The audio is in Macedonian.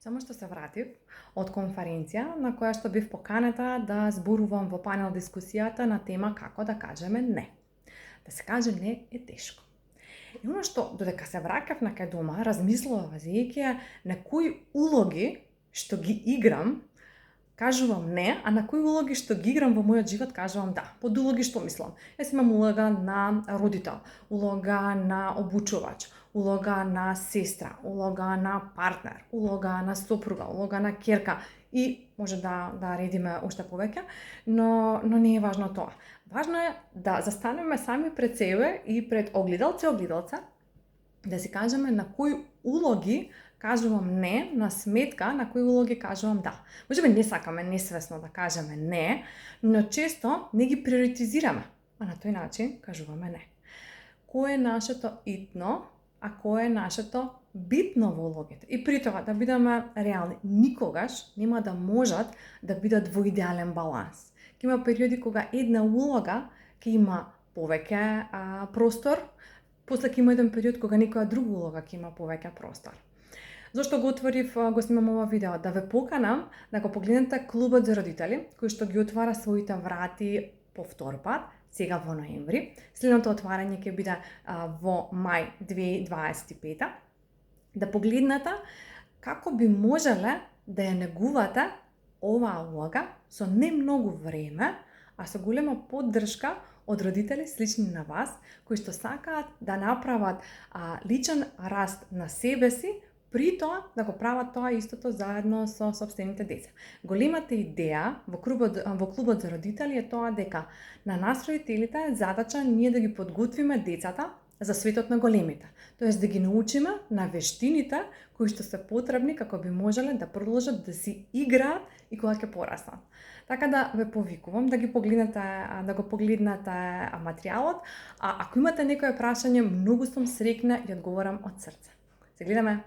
Само што се вратив од конференција на која што бив поканета да зборувам во панел дискусијата на тема како да кажеме не. Да се каже не е тешко. И оно што додека се враќав на кај дома, размислував за на кои улоги што ги играм кажувам не, а на кои улоги што ги играм во мојот живот кажувам да. Под улоги што мислам? Јас имам улога на родител, улога на обучувач, улога на сестра, улога на партнер, улога на сопруга, улога на ќерка и може да редиме уште повеќе, но не е важно тоа. Важно е да застанеме сами пред себе и пред огледалце, да си кажеме на кои улоги кажувам не, на сметка на кои улоги кажувам да. Можеби не сакаме несвесно да кажеме не, но често не ги приоритизираме, а на тој начин кажуваме не. Кое е нашето итно, а кое е нашето битно во улогите? И при тоа да бидеме реални, никогаш нема да можат да бидат во идеален баланс. Ќе има периоди кога една улога ќе има повеќе простор, после ќе има еден период кога некоја друга улога ќе има повеќе простор. Зошто го снимам ова видео? Да ве поканам да го погледнете Клубот за родители, кој што ги отвара своите врати по втор пат, сега во ноември. Следното отварање ќе биде во мај 2025. Да погледнете како би можеле да ја негувате оваа улога со не многу време, а со голема поддршка од родители слични на вас, кои што сакаат да направат личен раст на себе си, при тоа да го прават тоа истото заедно со сопствените деца. Големата идеја во Клубот за родители е тоа дека на нас родителите е задача ние да ги подготвиме децата за светот на големите. Тоест да ги научиме на вештините кои што се потребни како би можеле да продолжат да си играат и кога ќе пораснат. Така да ве повикувам да го погледнете материјалот, а ако имате некое прашање, многу сум среќна и одговорам од срце. Се гледаме!